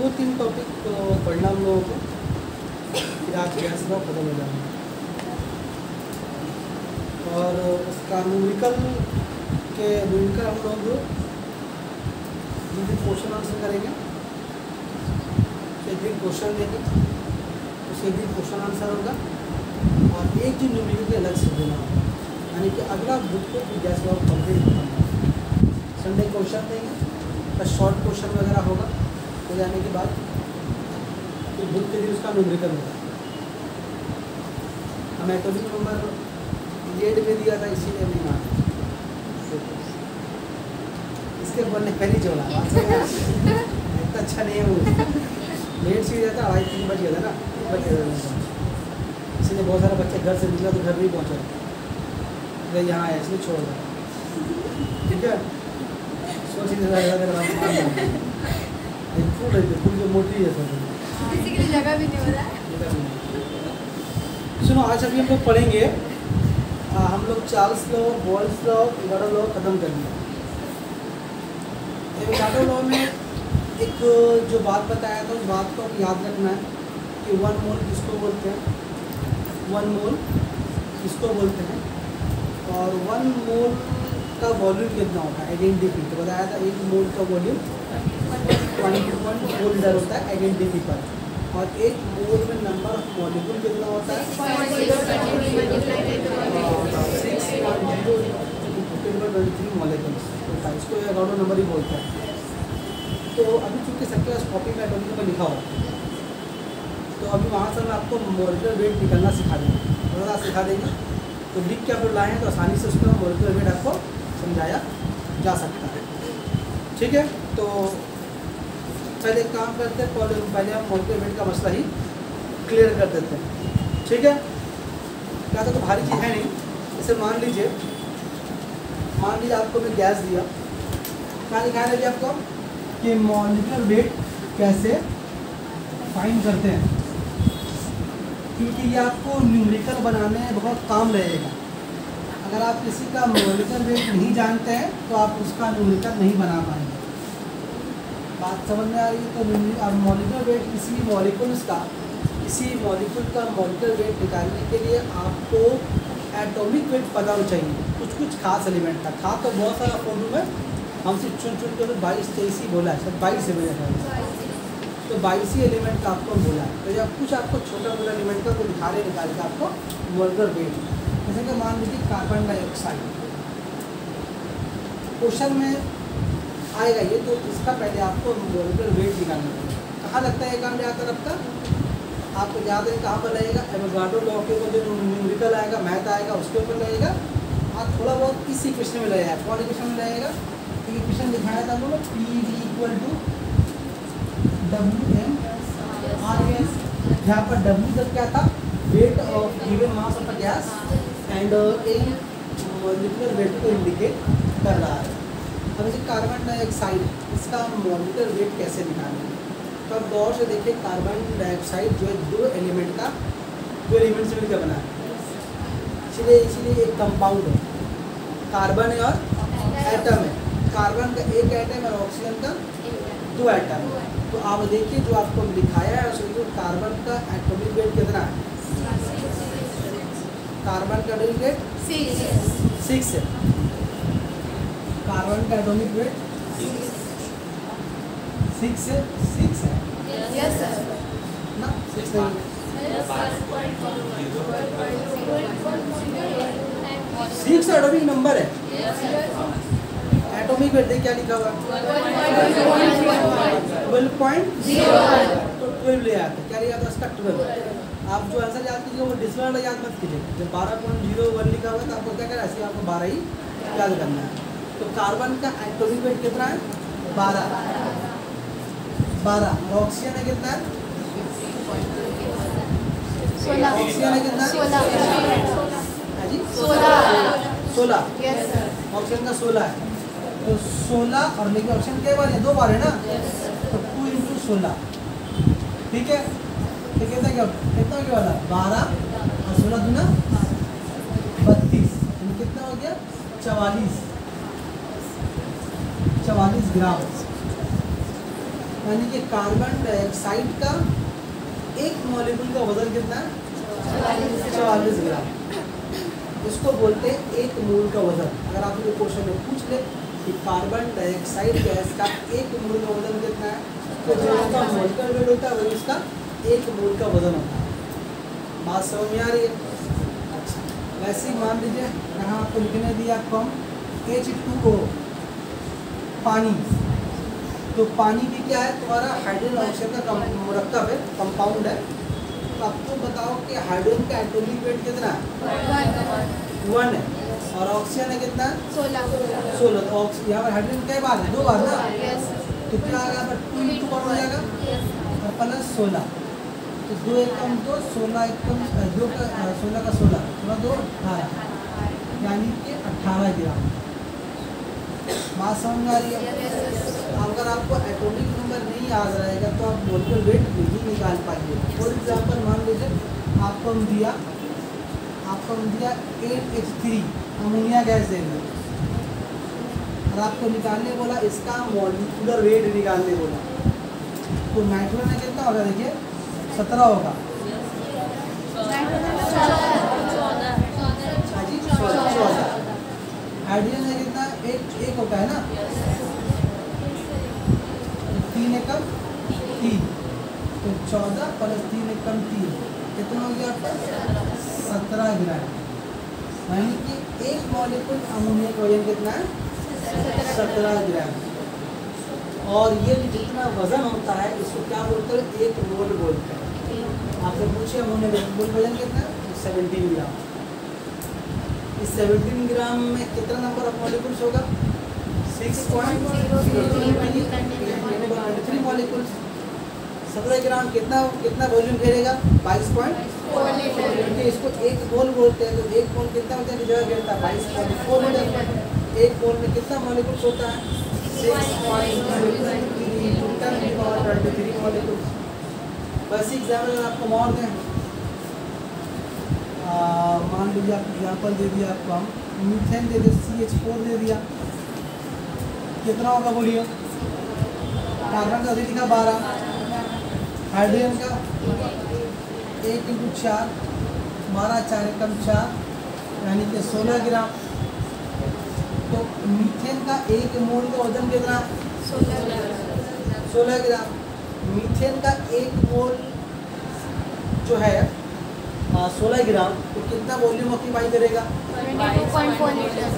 2-3 topic तो पढ़ना हम लोगों को, फिर आज गैस का खत्म हो जाएगा। और उसका न्यूमेरिकल हम लोग जिस क्वेश्चन आंसर करेंगे, एक दिन क्वेश्चन देंगे, उसे एक दिन क्वेश्चन आंसर होगा, और एक दिन न्यूमेरिकल अलग से देना होगा, यानी कि अगला बुक को गैस का कंप्लीट करना। संडे क्वेश्चन देंगे, तो शॉर्ट क्वेश्चन वगैरह होगा, हो जाने के बाद फिर बुक के दिन उसका न्यूमेरिकल होगा। हमें टॉपिक नंबर 8 में दिया था, इसीलिए नहीं माना, इसके ऊपर ने पहले जोड़ा इतना अच्छा नहीं है वो, लेट से जाता 2:30-3 बज गया था ना, 3 बज गया था, इसलिए बहुत सारे बच्चे घर से निकला तो घर भी पहुँचा, अरे यहाँ आया इसलिए छोड़ रहा, ठीक है। सोच फूल जो मोटी है सब, किसी की जगह भी नहीं हो रहा। सुनो, आज अभी हम लोग पढ़ेंगे, हम लोग Charles law, Boyle's law, Avogadro law खत्म करेंगे। एवोगाड्रो लॉ में एक जो बात बताया था, उस बात को याद रखना है कि 1 मोल किसको बोलते हैं, 1 मोल किसको बोलते हैं, और 1 मोल का वॉल्यूम कितना होता है, आइडेंटिटी। तो बताया था 1 मोल का वॉल्यूम 0.1 मोल लीटर होता है आइडेंटिटी पर, और 1 मोल में नंबर ऑफ मॉलिक्यूल कितना होता है 6.023 मॉलिक्यूल्स, तो इसको एवोगाड्रो नंबर ही बोलते हैं। तो अभी चूँकि सबके पास कॉपी में एटॉमिक पर लिखा हुआ, तो अभी वहाँ से मैं आपको मॉलिक्यूलर वेट निकालना सिखा देंगे, थोड़ा सिखा देंगे, तो लिख के आप लाए हैं तो आसानी से उसका मॉलिक्यूलर वेट आपको समझाया जा सकता है, ठीक है। तो पहले एक काम करते हैं, पहले हम मॉलिक्यूलर वेट का मसला ही क्लियर कर देते हैं, ठीक है। क्या तो भारी चीज़ है नहीं, जैसे मान लीजिए आपको मैं गैस दिया, क्या दिखाया है आपको कि मॉलिक्यूलर वेट कैसे फाइंड करते हैं, क्योंकि ये आपको न्यूमेरिकल बनाने में बहुत काम रहेगा। अगर आप किसी का मॉलिक्यूलर वेट नहीं जानते हैं तो आप उसका न्यूमेरिकल नहीं बना पाएंगे। बात समझ में आ रही है? तो मॉलिक्यूलर वेट किसी मॉलिक्यूल का मॉलिक्यूलर वेट निकालने के लिए आपको एटॉमिक वेट पता होना चाहिए, कुछ खास एलिमेंट का। था तो बहुत सारा फोटो में हमसे चुन के 22-23 ही बोला है, 22 से मेरे ख्याल से, तो 22 ही एलिमेंट का आपको बोला है। तो जब कुछ आपको छोटा मोटा एलिमेंट का कोई निकाल के आपको मॉलिक्यूलर वेट, जैसे कि मान लीजिए कार्बन डाइऑक्साइड क्वेश्चन में आएगा ये, तो इसका पहले आपको मॉलिक्यूलर वेट निकालना पड़ेगा। कहाँ लगता है काम ज़्यादातर आपका, आपको याद है कहाँ पर लगेगा, एवोगाड्रो लॉ के ऊपर जो न्यूमेरिकल आएगा, मैथ आएगा, उसके ऊपर लगेगा। आप थोड़ा बहुत इस इक्वेशन में लगेगा, कौन इक्वेशन में लगेगा, इक्वेशन दिखाया था हम लोग, P WM/RS, जहाँ पर W तक क्या था, weight of given mass of a gas and molecular weight को इंडिकेट कर रहा है। अब जैसे कार्बन डाइऑक्साइड, इसका मॉलिक्यूलर वेट कैसे निकालेंगे, तो अब गौर से देखिए, कार्बन डाइऑक्साइड जो है 2 एलिमेंट से मिलकर बना है, इसीलिए एक कंपाउंड है, कार्बन है और एटम है। कार्बन का एक एटम और ऑक्सीजन का 2 एटम। तो आप देखिए जो आपको लिखाया है उसमें कार्बन का एटॉमिक वेट कितना है, कार्बन का एटॉमिक वेट 6 है, कार्बन का एटॉमिक वेट 6 है, 6 है यस सर ना, 6 नहीं, 6 एटॉमिक नंबर है। एटॉमिक वेट देखिए क्या लिखा हुआ है 12.0, तो 12 ले आता है, क्या लिखा था उसका 12। आप जो आंसर याद कीजिए वो डिस्प्ले याद मत कीजिए, जब 12.01 लिखा हुआ है तो आपको क्या करना है, ऐसे आपको 12 ही याद करना है। तो कार्बन का एटॉमिक वेट कितना है 12, और ऑक्सीजन है कितना है 16, ऑक्सीजन है कितना 16, ऑक्सीजन का 16 है, तो 16 और लेकिन ऑप्शन के बार है 2 बार है ना, तो 2 × 16, ठीक है। तो कितना क्या वाला 12 और 16 दूना 32, कितना हो गया 44 ग्राम। यानी कि कार्बन डाइऑक्साइड का एक मॉलिक्यूल का वजन कितना है? 44 ग्राम। इसको बोलते हैं एक मोल का वजन। अगर आप ये क्वेश्चन में पूछ ले कि कार्बन डाइऑक्साइड गैस का एक मोल का वजन कितना है, तो जो इसका मॉलिक्यूलर वेट होता है वही इसका एक मोल का वजन होता है। बात समझ में आ रही है? अच्छा, वैसे ही मान लीजिए यहाँ आपको लिखने दिया आपको H2O पानी, तो पानी भी क्या है तुम्हारा हाइड्रोजन ऑक्सीजन का मुरक्कब है, कंपाउंड है। तो अब तुम बताओ कि हाइड्रोजन का एटॉमिक वेट कितना है? 1 है। और ऑक्सीजन है कितना? 16। तो यहाँ पर हाइड्रोजन कई बार है? 2 बार ना। तो क्या आ गया? 2 × 1 हो जाएगा और प्लस 16। तो 2 एकम 2, 16 एकम 2 का 16 का 16, 2 18, यानी कि 18 ग्राम। बात समझ में आ रही है? अगर आपको एटॉमिक नंबर नहीं याद रहेगा तो आप मॉलिक्यूलर वेट नहीं निकाल पाएंगे। फॉर एग्जांपल मान लीजिए आपको हम दिया 8H3 अमोनिया गैस देंगे और आपको निकालने बोला इसका मॉलिक्यूलर वेट निकालने बोला, तो नाइट्रोजन में कितना होगा? देखिए 17 होगा। 14। हाइड्रोजन है कितना? एक होता है ना, 3 एकम 3, तो 14 + 3 एकम 3 कितना हो गया आपका? 17 ग्राम। यानी कि एक मॉलिक्यूल अमोनिया का वजन कितना है? 17 ग्राम। और ये जितना वजन होता है इसको क्या बोलते हैं? एक मोल बोलते हैं। आपसे पूछे अमोनिया का वजन कितना है? 17 ग्राम। इस 17 ग्राम में कितना नंबर ऑफ मॉलिक्यूल्स होगा? 6.23 मॉलिक्यूल्स। 17 ग्राम कितना वॉल्यूम घेरेगा? 22.4 लीटर। इसको एक मोल बोलते हैं। तो एक मोल कितना होता है? जगह घेरता है 22.4 लीटर। एक मोल में कितना मॉलिक्यूल्स होता है? 6.23 मॉलिक्यूल्स। बस एग्जाम्पल आपको और दें, मान लीजिए आप एग्जाम्पल दे दिया आपको, हम मीथेन दे दिया, CH4 दे दिया, कितना होगा बोलिए? कार्बन का अधिक लिखा 12, हाइड्रोजन का 1 × 4, 12 4 एकम 4, यानी कि 16 ग्राम। तो मीथेन का एक मोल का वजन कितना? 16 ग्राम। मीथेन का एक मोल जो है 16 ग्राम, तो कितना वॉल्यूम ऑक्यूपाई करेगा? 22.4 लीटर।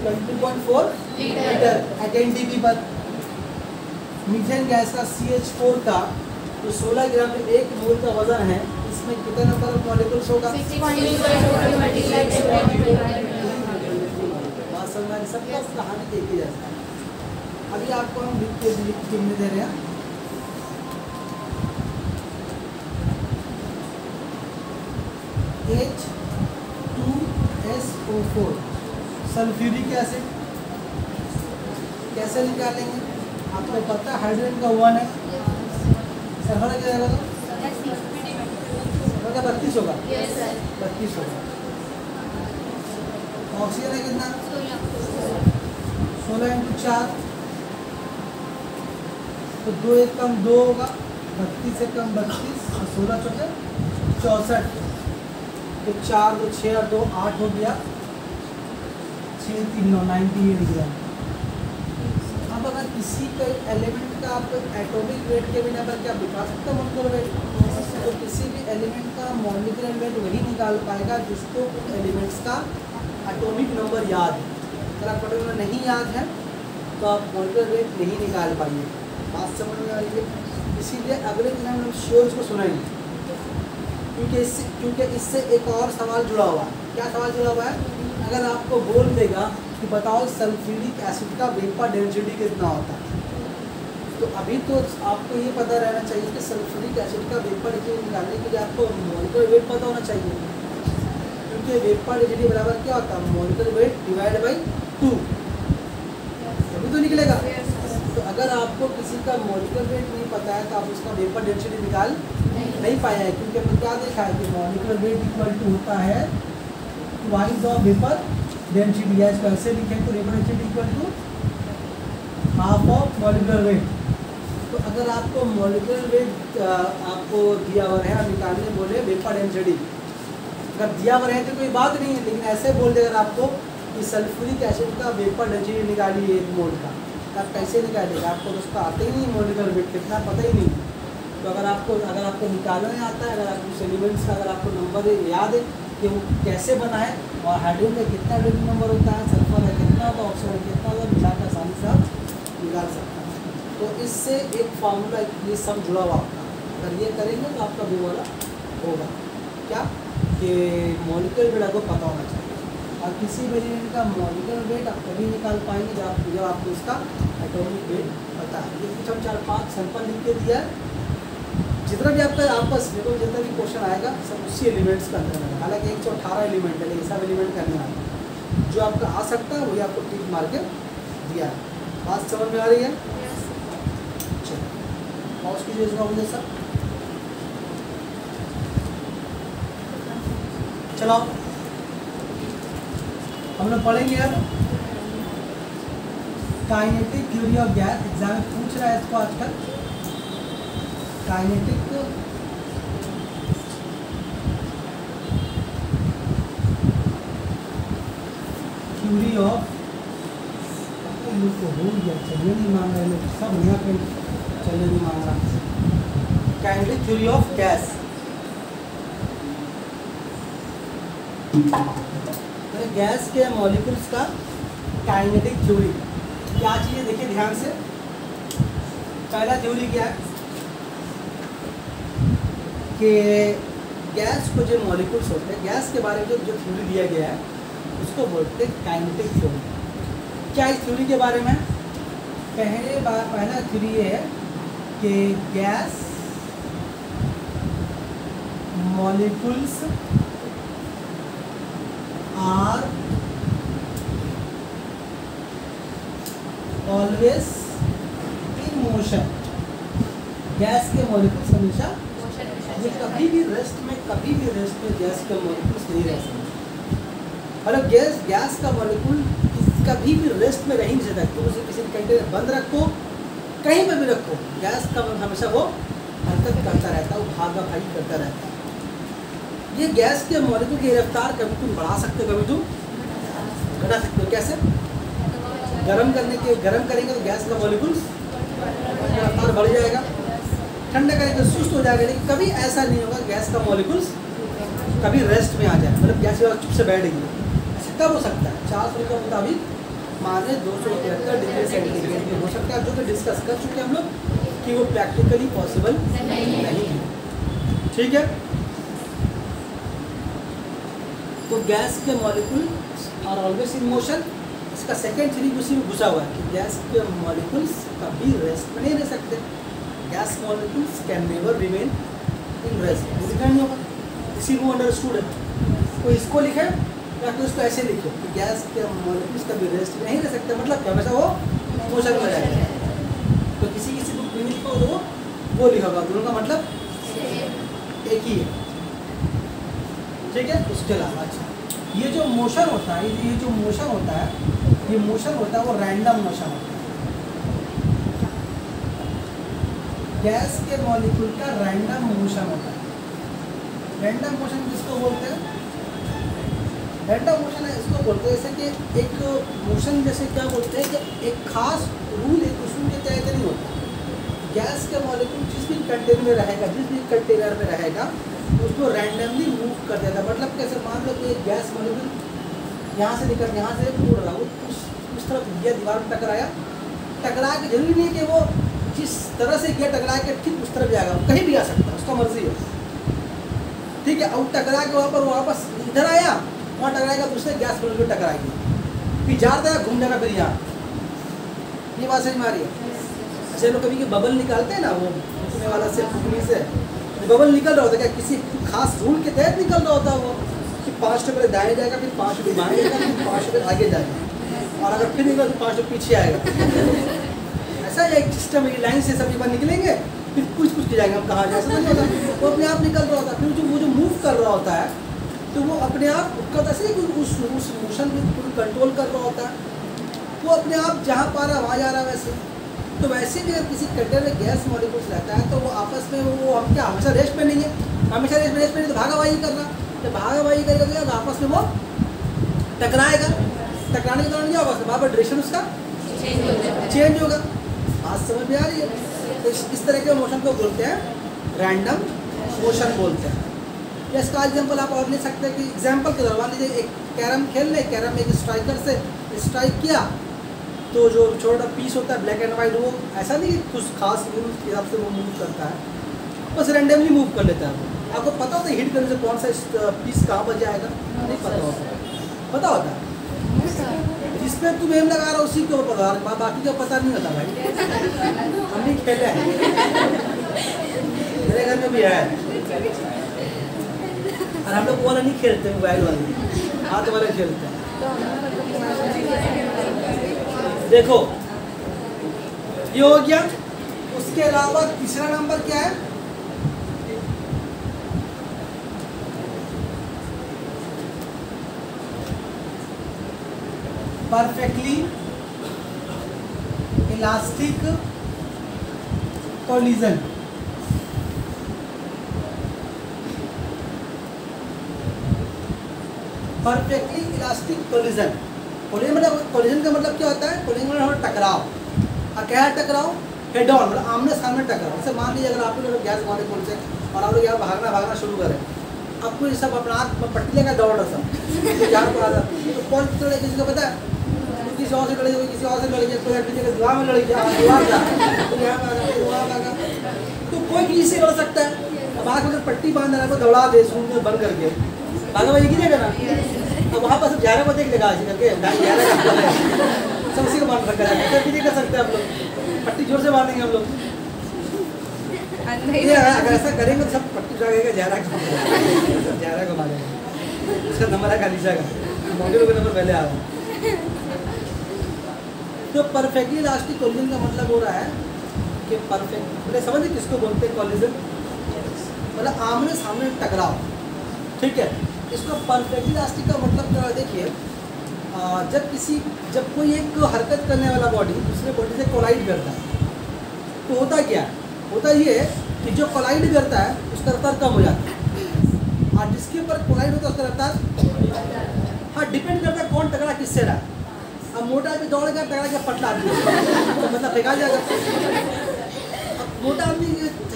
22.4 लीटर एट NDP पर। मीथेन गैस का CH4 का तो 16 ग्राम में एक मोल का वजन है, इसमें कितना नंबर ऑफ मॉलिक्यूल्स होगा? 6.2 सबका कहानी देखी जाता है। अभी आपको हम लिख के दे रहे हैं। H2SO4 सल्फ्यूरिक एसिड कैसे निकालेंगे? आपको पता है हाइड्रोजन का 1 है, सल्फर क्या रहेगा? तो 32 होगा। 32 होगा। ऑक्सीजन है कितना? 16 × 4, तो 2 एकम 2 होगा, 32 एकम 32 और 16 चौके 64, तो 4 2 6 और 2 8 हो गया, 6 3 9 98 ग्राम। अब अगर किसी का एलिमेंट का आप एटॉमिक वेट के बिना पर क्या बता सकते हो मॉलिक्यूलर वेट? तो किसी भी एलिमेंट का मॉलिक्यूलर वेट वही निकाल पाएगा जिसको उन एलिमेंट्स का एटॉमिक नंबर याद है। अगर आप पर्टिकुलर नहीं याद है तो आप मॉलिक्यूलर वेट नहीं निकाल पाएंगे। बात समझ में आ रही है? इसीलिए अगले दिन हम श्योर्स को सुनाएंगे, क्योंकि इससे एक और सवाल जुड़ा हुआ है। क्या सवाल जुड़ा हुआ है? अगर आपको बोल देगा कि बताओ सल्फ्यूरिक एसिड का वेपर डेंसिटी कितना होता है, तो अभी तो आपको ये पता रहना चाहिए कि सल्फ्यूरिक एसिड का वेपर डेंसिटी निकालने के लिए आपको मॉलिक्यूलर वेट पता होना चाहिए, क्योंकि वेपर डेंसिटी बराबर क्या होता है? मॉलिक्यूलर वेट डिवाइड बाई 2, तभी तो निकलेगा। तो अगर आपको किसी का मॉलिक्यूलर वेट नहीं पता है तो आप उसका वेपर डेंसिटी निकाल नहीं पाया है, क्योंकि हमने क्या देखा है कि मॉलिक्यूलर वेट इक्वल टू होता है ट्वाइस ऑफ वेपर डेंसिटी। या इसको ऐसे लिखें तो vapour density equal to half of molecular weight. तो अगर आपको मॉलिक्यूलर वेट आपको दिया हुआ है, निकालने बोले वेपर डेंसिटी, अगर दिया हुआ है तो कोई बात नहीं है, लेकिन ऐसे बोल दे अगर आपको कि सल्फ्यूरिक एसिड का वेपर डेंसिटी निकालिए 1 मोल का, तो आप कैसे निकालेगा? आपको तो उसका आता ही नहीं, मॉलिक्यूलर वेट कितना पता ही नहीं। तो अगर आपको निकालना आता है, अगर आपको उस एलिमेंट्स का अगर आपको नंबर याद है कि वो कैसे बना है और हाइड्रोजन का कितना हाइड्रोजन नंबर होता है, सल्फर है कितना होता है, ऑक्सीजन कितना होता है, मिलाकर आसानी से आप निकाल सकते हैं। तो इससे एक फार्मूला ये सब जुड़ा हुआ आपका, अगर ये करेंगे तो आपका वो वाला होगा क्या कि मॉलिक्यूलर वेट आपको पता होना चाहिए। और किसी भी एलिमेंट का मॉलिक्यूलर वेट आप कभी निकाल पाएंगे जब आपको इसका एटॉमिक वेट पता है। ये कुछ हम 4-5 सैंपल लिख के दिया है, जितना भी आपका आपस में जितना भी क्वेश्चन आएगा सब उसी एलिमेंट्स का अंदर है। हालांकि 118 एलिमेंट है, लेकिन सब एलिमेंट करने आए, जो आपका आ सकता है वही आपको टिक मार के दिया है। बात समझ में आ रही है? चलो पॉज कीजिए इसका मुझे सर। चलो हम लोग पढ़ेंगे अब kinetic theory of gas. Exam में पूछ रहा है इसको आजकल, काइनेटिक थ्योरी ऑफ, लोग को हो गया चलने नहीं मांग रहे लोग, सब नया पेन चलने नहीं मांग रहा। Kinetic theory of gas, gas के मॉलिक्यूल्स का काइनेटिक थ्योरी क्या चीज़ है देखिए ध्यान से। पहला थ्योरी क्या है कि गैस को जो मॉलिक्यूल्स होते हैं, गैस के बारे में जो थ्योरी दिया गया है उसको बोलते हैं काइनेटिक थ्योरी। क्या इस थ्योरी के बारे में पहला थ्योरी ये है कि gas molecules are always in motion. Gas के मॉलिक्यूल्स हमेशा ये कभी भी रेस्ट में गैस के मॉलिक्यूल्स नहीं रह सकते। मतलब गैस का मॉलिक्यूल कभी भी रेस्ट में रह नहीं सकता। तो उसे किसी कंटेनर बंद रखो, कहीं पर भी रखो, गैस का हमेशा वो हरकत करता रहता है, वो भागा भागी करता रहता है। ये गैस के मॉलिक्यूल की रफ्तार कभी तुम बढ़ा सकते हो, कभी तुम घटा सकते हो। कैसे? गरम करेंगे तो गैस का मॉलिक्यूल रफ्तार बढ़ जाएगा, ठंडा करेंगे तो सुस्त हो जाएगा। लेकिन कभी ऐसा नहीं होगा गैस का मॉलिक्यूल्स कभी रेस्ट में आ जाए, मतलब गैस चुप से बैठेगी। ऐसा कब हो सकता है? 400 के मुताबिक माने 273 डिग्री सेंटीग्रेड में हो सकता है, जो कि डिस्कस कर चुके हैं हम लोग कि वो प्रैक्टिकली पॉसिबल नहीं है। ठीक है, तो गैस के molecule are always in motion. इसका सेकेंड थ्योरी उसी में घुसा हुआ है कि गैस के मॉलिक्यूल्स कभी रेस्ट में नहीं रह सकते। Gas molecules can never remain in rest. लिखा नहीं होगा, इसी को अंडरस्टूड है। कोई इसको लिखे या तो इसको ऐसे लिखो कि गैस के मॉलिक्यूल्स कभी रेस्ट में नहीं रह सकते, मतलब क्या हमेशा वो मोशन में रहेगा। तो किसी बुक में लिखो तो वो लिखा होगा, दोनों का मतलब एक ही है। ठीक है, उसके अलावा अच्छा ये जो मोशन होता है, ये मोशन होता है वो रैंडम मोशन होता है। गैस के मॉलिक्यूल का रैंडम मोशन होता है। रैंडम मोशन किसको बोलते हैं? रैंडम मोशन है इसको बोलते हैं, जैसे कि एक मोशन जैसे क्या बोलते हैं कि एक खास रूल एक उसूल के तहत नहीं होता। गैस के मॉलिक्यूल जिस भी कंटेनर में रहेगा उसको रैंडमली मूव कर देता है। मतलब कैसे? मान लो कि एक गैस मॉलिक्यूल यहाँ से निकल यहाँ से उड़ रहा, वो उस तरफ गया, दीवार में टकरा के जरूरी नहीं कि वो जिस तरह से गया टकरा के ठीक उस तरफ जाएगा, वो कहीं भी आ सकता है, उसका मर्जी है। ठीक है, अब टकरा के वहाँ पर वापस इधर आया, वहाँ टकराएगा दूसरे गैस मॉलिक्यूल टकराएगी, फिर जाता है घूम जाएगा फिर यहाँ। ये बात समझ में आ रही है? अच्छा, लोग कभी बबल निकालते हैं ना, वो फूकने वाला से फूकने से बबल निकल रहा होता है, क्या किसी खास रूल के तहत निकल रहा होता है वो कि 5 स्टेप पहले दाएं जाएगा, फिर 5 स्टेप बाएं जाएगा, फिर 5 स्टेप आगे जाएगा, और अगर फिर निकला तो 5 स्टेप पीछे आएगा। ऐसा एक सिस्टम है, लाइन से सभी बार निकलेंगे, फिर कुछ के जाएंगे हम कहाँ जाए, समझ होता है। वो अपने आप निकल रहा होता है, फिर वो जो मूव कर रहा होता है तो वो अपने आप उसका ऐसे उस मोशन को कंट्रोल कर रहा होता है। वो अपने आप जहाँ पा रहा है वहाँ जा रहा है। वैसे तो वैसे भी अगर किसी कंटेनर में गैस मॉलिक्यूल्स रहता है तो वो आपस में वो हम क्या हमेशा रेस्ट में नहीं है, हमेशा रेस्ट में नहीं तो भागावाही कर रहा, तो भागावाही करेगा तो आपस में वो टकराएगा, टकराने के दौरान क्या होगा, वहाँ पर डायरेक्शन उसका चेंज होगा। बात समझ में आ रही है? तो इस तरह के मोशन को बोलते हैं रैंडम मोशन बोलते हैं। या इसका एग्जाम्पल आप और ले सकते हैं कि एग्जाम्पल के दौरान लीजिए एक कैरम खेल ले, कैरम में एक स्ट्राइकर से स्ट्राइक किया तो जो छोटा पीस होता है ब्लैक एंड वाइट वो ऐसा नहीं कुछ खास रूल के हिसाब से वो मूव करता है, बस रैंडमली मूव कर लेता है। आपको पता होता है हिट करने से कौन सा पीस कहाँ पर जाएगा, नहीं पता होता, पता होता है जिस पे तुम एम लगा रहा हो उसी को पता, बाकी का पता नहीं होता भाई। हम नहीं खेले हैं, मेरे घर में भी है और हम लोग वो वाला नहीं खेलते, मोबाइल वाले हाथ वाले खेलते हैं। देखो ये हो गया। उसके अलावा तीसरा नंबर क्या है, perfectly elastic collision. Perfectly elastic collision, collision मतलब कोलिजन का मतलब क्या होता है, कोलिजन मतलब टकराव। और क्या है टकराव, हेड ऑन मतलब आमने सामने टकराव। जैसे मान लीजिए अगर आप लोग गैस मॉलिक्यूल से और आप लोग यहाँ भागना शुरू करें, आपको ये सब अपना हाथ में पट्टी लेकर दौड़ रहा सब यहाँ पर आ जाता तो कौन लड़े किसी को पता है, किसी और से लड़े किसी और से लड़ गया, कोई पीछे दीवार में लड़ गया, दीवार जा तो यहाँ पर आ गया, तो कोई किसी से लड़ सकता है। अब आँख में पट्टी बांध रहा है तो दौड़ा दे सूंद बंद करके भागा भाई कीजिएगा ना, तो वहाँ पर सब ग्यारह बजे लगा करके 11 सब उसी को बांध रखा जाएगा, भी नहीं कर सकते आप लोग, पट्टी जोर से बांधेंगे हम लोग। अगर ऐसा करेंगे तो सब पट्टी लगेगा, ग्यारह को मारेगा, उसका नंबर है खालिशा का, मॉडल का नंबर पहले आ रहा है। तो परफेक्टली इलास्टिक कोलिजन का मतलब हो रहा है कि परफेक्ट मतलब समझिए किसको बोलते हैं कोलिजन, मतलब आमने सामने टकराव, ठीक है। इसको परफेक्टली इलास्टिक का मतलब क्या है, देखिए जब कोई एक हरकत करने वाला बॉडी दूसरे बॉडी से कोलाइड करता है तो होता क्या है, होता ये है कि जो कोलाइड करता है उसका रफ्तार कम हो जाता है और जिसके ऊपर कोलाइड होता है उसका रफ्तार, हाँ डिपेंड करता है कौन टकरा किससे रहा। अब मोटा आदमी दौड़ गया टकरा के पतला आदमी तो मतलब फेंका जाएगा। मोटा आदमी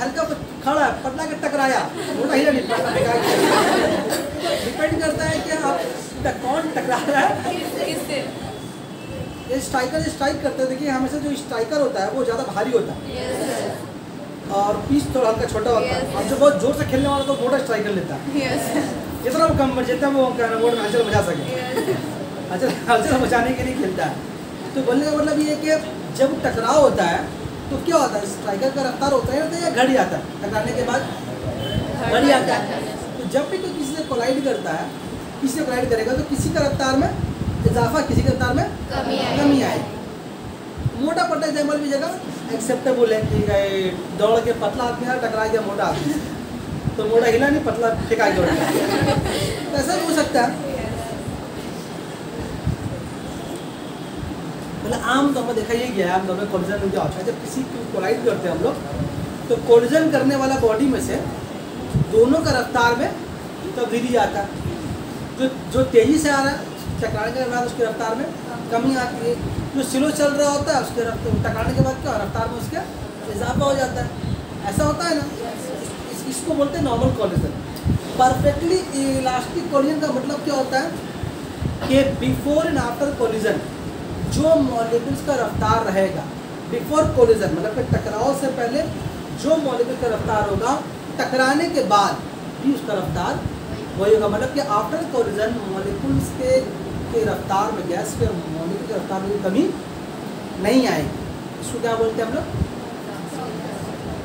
हल्का खड़ा है पतला के टकराया, मोटा हिला नहीं पतला फेंका गया। डिपेंड करता है कि आप कौन टकरा रहा है किससे। ये स्ट्राइकर स्ट्राइक करते हैं, देखिए हमेशा जो स्ट्राइकर होता है वो ज़्यादा भारी होता है और पीस थोड़ा हल्का छोटा होता है, और जो बहुत जोर से खेलने वाला तो मोटा स्ट्राइकर लेता है, जितना वो कम जितना वो बोर्ड में हलचल मचा सके, हलचल मचाने के लिए खेलता है। तो बोलने का मतलब ये है कि जब टकराव होता है तो क्या होता है, स्ट्राइकर का रफ्तार होता है या घड़ी आता है, टकराने के बाद घड़ी आता है। तो जब भी कोई किसी से कोलाइड करता है, किसी से कोलाइड करेगा तो किसी का रफ्तार में इजाफा, किसी के रफ्तार में कमी आएगी। मोटा पट्टा एग्जाम्पल भी जगह एक्सेप्टेबल है कि दौड़ के पतला आदमी टकरा गया मोटा आदमी, तो मोटा हिला नहीं पतला फेंका गया, ऐसा भी हो सकता है। मतलब आम तौर पर देखा ये गया है, आम तौर पर कोलिजन में क्या होता है, जब किसी को कोलाइड करते हैं हम लोग तो कोलिजन करने वाला बॉडी में से दोनों का रफ्तार में तब्दीली आता है। जो तेज़ी से आ रहा है टकराने के बाद उसकी रफ्तार में कमी आती है, जो स्लो चल रहा होता है उसके टकराने के बाद क्या रफ्तार में उसका इजाफा हो जाता है। ऐसा होता है ना, इसको बोलते हैं normal collision. Perfectly elastic collision का मतलब क्या होता है कि बिफोर एंड आफ्टर कोलिजन जो मॉलिक्यूल्स का रफ्तार रहेगा, बिफोर कोलिजन मतलब कि टकराव से पहले जो मॉलिक्यूल का रफ्तार होगा, टकराने के बाद भी उसका रफ्तार वही होगा। मतलब कि आफ्टर कोलिजन मॉलिक्यूल्स के रफ्तार में, गैस के मॉलिक्यूल के रफ्तार में कमी नहीं आएगी। इसको क्या बोलते हैं हम लोग,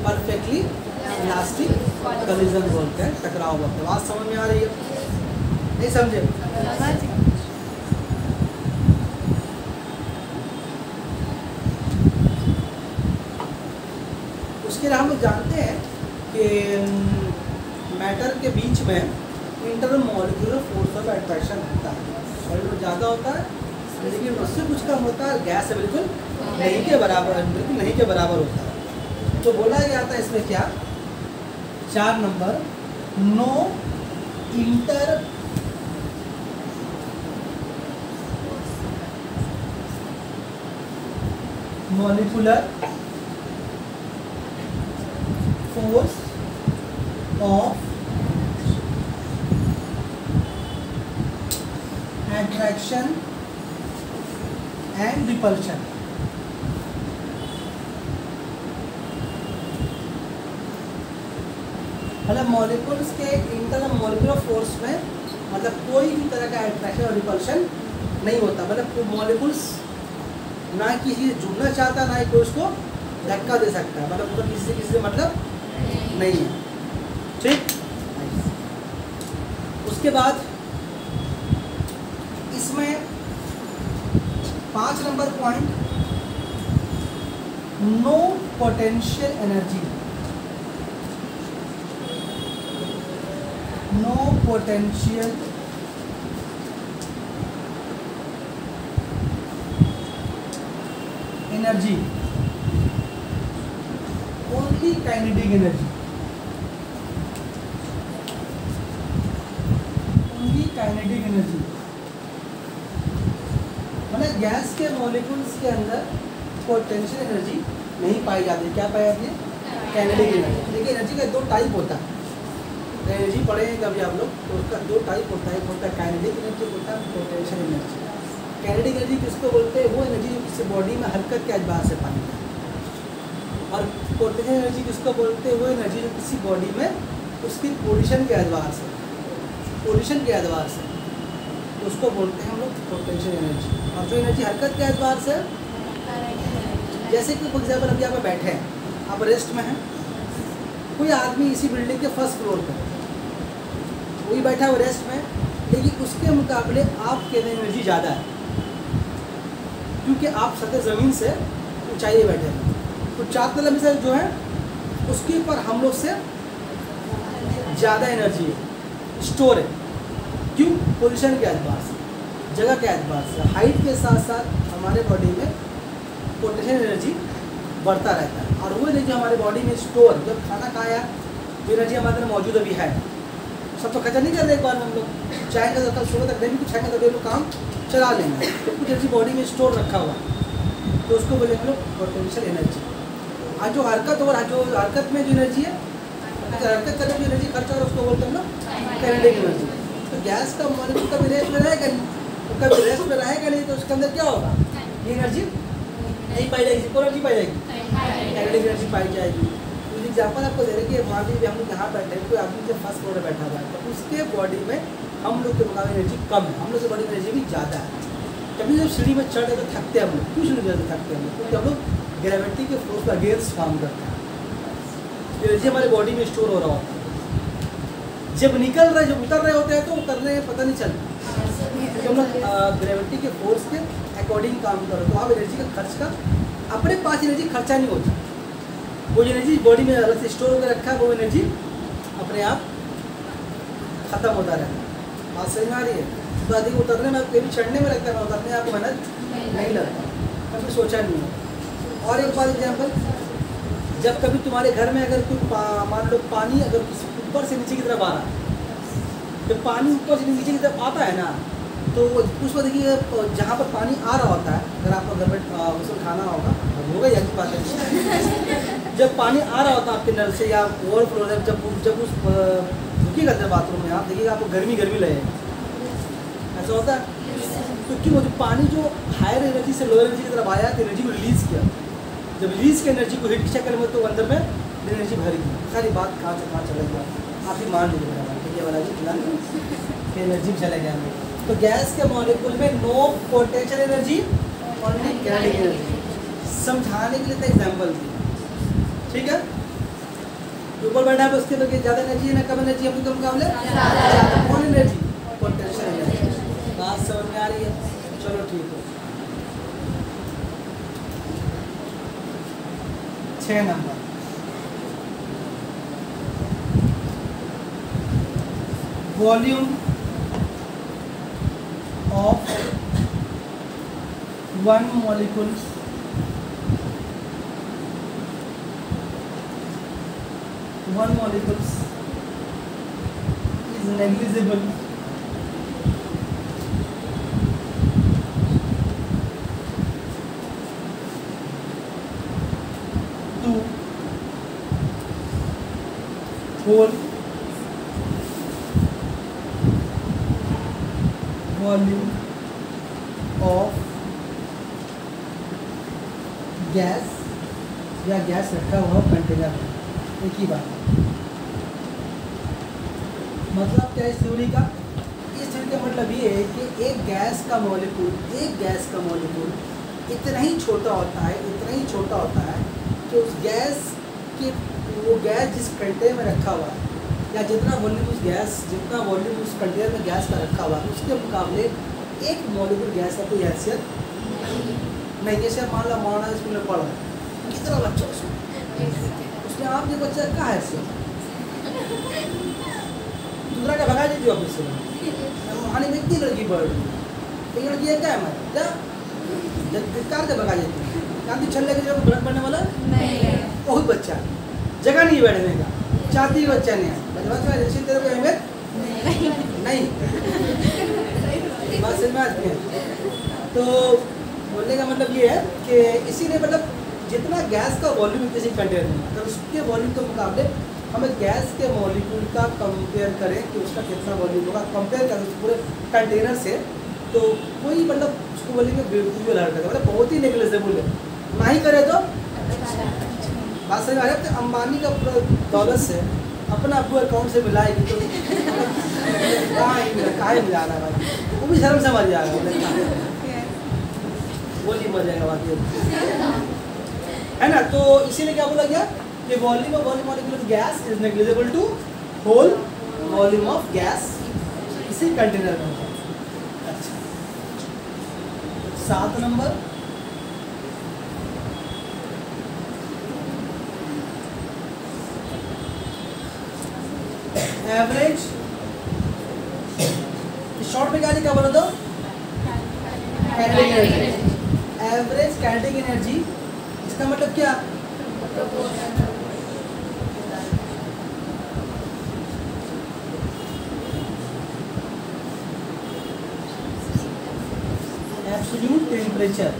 परफेक्टली इलास्टिक कोलिजन बोलते हैं, टकराव बोलते हैं। बात समझ में आ रही है, नहीं समझे? उसके लिए हम लोग जानते हैं कि मैटर के बीच में इंटरमॉलिक्यूलर फोर्स ऑफ अट्रैक्शन होता है, सॉलिड ज़्यादा होता है लेकिन उससे कुछ कम होता है, गैस से बिल्कुल नहीं के बराबर, बिल्कुल नहीं के बराबर होता है। तो बोला गया था इसमें क्या, 4 number, no intermolecular force of attraction and repulsion। मतलब मॉलिक्यूल्स के इंटरनल मॉलिक्यूलर फोर्स में मतलब कोई भी तरह का अट्रैक्शन और रिपल्शन नहीं होता। मतलब मॉलिक्यूल्स ना किसी से जुड़ना चाहता, ना ही कोई उसको धक्का दे सकता है। मतलब उनका किसी से मतलब नहीं है। ठीक, उसके बाद इसमें 5 number point, no potential energy, no potential energy, only kinetic energy, only kinetic energy. मतलब गैस के मॉलिक्यूल्स के अंदर पोटेंशियल एनर्जी नहीं पाई जाती। क्या पाई जाती है? Kinetic energy. देखिए एनर्जी का 2 टाइप होता है। एनर्जी पढ़ेंगे कभी आप लोग, तो उसका 2 टाइप होता है। एक होता है काइनेटिक एनर्जी, होता है पोटेंशियल एनर्जी। काइनेटिक एनर्जी किसको बोलते हैं? वो एनर्जी जो किसी बॉडी में हरकत के एतबार से पाई जाती है। और पोटेंशियल एनर्जी किसको बोलते हैं? वो एनर्जी जो किसी बॉडी में उसकी पोजीशन के एतबार से, पोजीशन के एतबार से, तो उसको बोलते हैं हम लोग पोटेंशियल एनर्जी। और जो एनर्जी हरकत के एतबार से, जैसे कि फॉर एग्जाम्पल अभी आप बैठे हैं, आप रेस्ट में हैं, कोई आदमी इसी बिल्डिंग के 1st फ्लोर पर वही बैठा हुआ रेस्ट में, लेकिन उसके मुकाबले आपके अंदर एनर्जी ज़्यादा है, क्योंकि आप सतह ज़मीन से ऊंचाई पे बैठे हैं। तो 4 तल से जो है उसके ऊपर हम लोग से ज़्यादा एनर्जी है, स्टोर है। क्यों? पोजीशन के एतबार से, जगह के एतबार से। हाइट के साथ साथ हमारे बॉडी में पोटेंशियल एनर्जी बढ़ता रहता है। और वो एनर्जी हमारे बॉडी में स्टोर, जब खाना खाया जो एनर्जी हमारे अंदर मौजूद अभी है, सब तो खर्चा नहीं कर रहे एक बार में हम लोग। चाहेंगे तो कल सुबह तक नहीं भी कुछ खाएंगे तो लोग काम चला लेंगे, तो कुछ एनर्जी बॉडी में स्टोर रखा हुआ, तो उसको बोलेंगे हम लोग पोटेंशियल एनर्जी। और जो हरकत हो रहा है, जो हरकत में जो एनर्जी है, हरकत करने में जो एनर्जी खर्चा हो रहा है, उसको बोलते हैं हम लोग काइनेटिक एनर्जी। तो गैस का मॉलिक्यूल कभी रेस्ट में रहेगा नहीं, तो कभी रेस्ट में रहेगा नहीं, तो उसके अंदर क्या होगा? ये एनर्जी नहीं पाई जाएगी। कौन एनर्जी पाई जाएगी? काइनेटिक एनर्जी पाई जाएगी। तो एग्जाम्पल आपको दे रहे कि मान लीजिए हम लोग यहाँ बैठे हैं, कोई आदमी जब 1st फ्लोर पर बैठा हुआ है, तो उसके बॉडी में हम लोग के मुकाबले एनर्जी कम है, हम लोग के बॉडी में एनर्जी भी ज़्यादा है। कभी जब सीढ़ी में चढ़े तो थकते हैं हम लोग। क्यों सीढ़ी में थकते हैं हम लोग? क्योंकि हम लोग ग्रेविटी के फोर्स पर अगेंस्ट काम करते हैं, एनर्जी हमारे बॉडी में स्टोर हो रहा होता है। जब निकल रहे, जब उतर रहे होते हैं तो उतरने में पता नहीं चलता, क्योंकि हम लोग ग्रेविटी के फोर्स के अकॉर्डिंग काम करो। तो आप एनर्जी का खर्च का अपने पास एनर्जी खर्चा नहीं होता, वो एनर्जी बॉडी में अलग से स्टोर होकर रखा है, वो एनर्जी अपने आप खत्म होता रहता है। बात समझ में आ रही है? तो अधिक उतरने में कभी चढ़ने में लगता है, उतरने आपको मेहनत नहीं लगता, कभी सोचा नहीं है। और एक बार एग्जाम्पल, जब कभी तुम्हारे घर में अगर कोई मान लो पानी अगर किसी ऊपर से नीचे की तरफ आ रहा है, तो पानी ऊपर से नीचे की तरफ आता है ना, तो उस वक्त देखिए जहाँ पर पानी आ रहा होता है, अगर आपको घर में उसमें खाना होगा ही अच्छी बात है, जब पानी आ रहा होता है आपके नल से या ओवरफ्लो है, जब उस रुकिएगा जब बाथरूम में आप देखिएगा आपको गर्मी लगेगा, ऐसा होता है। तो क्यों? जो पानी जो हायर एनर्जी से लोअर एनर्जी की तरफ आया तो एनर्जी को रिलीज़ किया, जब रिलीज़ किया एनर्जी को हीट की शक्ल में, तो अंदर में एनर्जी भर गई। सारी बात कहाँ से कहाँ चला गया, आप ही मान लीजिए मेरा बात, ये वाला भी फिलहाल एनर्जी चले गया हमें। तो गैस के मॉलिक्यूल में no potential energy, only kinetic energy. समझाने के लिए तो एग्जाम्पल दी, ठीक है? ऊपर बैठा है उसके अंदर ज़्यादा एनर्जी है ना कम एनर्जी, हम तो मुकाबले कौन एनर्जी? Potential energy. बात समझ में आ रही है? चलो ठीक है। 6 number, volume of one molecule is negligible to whole volume of gas या गैस रखा हुआ कंटेनर में। एक ही बात, मतलब क्या इस थ्योरी का? इस थ्योरी का मतलब ये है कि एक गैस का मॉलिक्यूल इतना ही छोटा होता है कि उस गैस के वो गैस जिस कंटेनर में रखा हुआ है या जितना वॉल्यूम उस कंटेनर में गैस का रखा हुआ है उसके मुकाबले एक मॉलिक्यूल गैस का कोई हैसियत नहीं। जैसे मान लो मॉडर्न स्कूल में पढ़ रहा है, कितना बच्चा उसमें आपके बच्चा का हैसियत दूसरा का भगा देती ऑफिस से। वहाँ में इतनी लड़की बढ़ रही है, एक लड़की है क्या है हमारे कार से भगा देती है, गांधी छल्ले के जब गलत बनने वाला बहुत बच्चा जगह नहीं बैठने का चाहती बच्चा नहीं है जैसे तेरे को अहमियत नहीं बात समझ में आती है। तो बोलने का मतलब ये है कि इसीलिए मतलब जितना गैस का वॉल्यूम किसी कंटेनर में तो उसके वॉल्यूम के मुकाबले हमें गैस के मॉलिक्यूल का कंपेयर करें कि उसका कितना वॉल्यूम होगा, कंपेयर करें उस पूरे कंटेनर से, तो कोई मतलब उसको बोलेंगे बेवकूफ़ी वाला हरकत है, मतलब बहुत ही नेग्लिजिबल है। ना ही करे तो बात समझ आ रही है। अंबानी का पूरा दौलत से अपना आपको अकाउंट से मिलाएगी तो कहाँ मिला रहा है भाई, वो भी शर्म से मर जाएगा, वो नहीं मर जाएगा बाकी है ना। तो इसीलिए क्या बोला गया कि volume of gas is negligible to whole volume of gas इसी कंटेनर में। अच्छा 7 नंबर, एवरेज शॉर्ट में क्या लिखा बोलो तो kinetic energy. Average kinetic energy इसका मतलब क्या? एब्सोल्यूट टेम्परेचर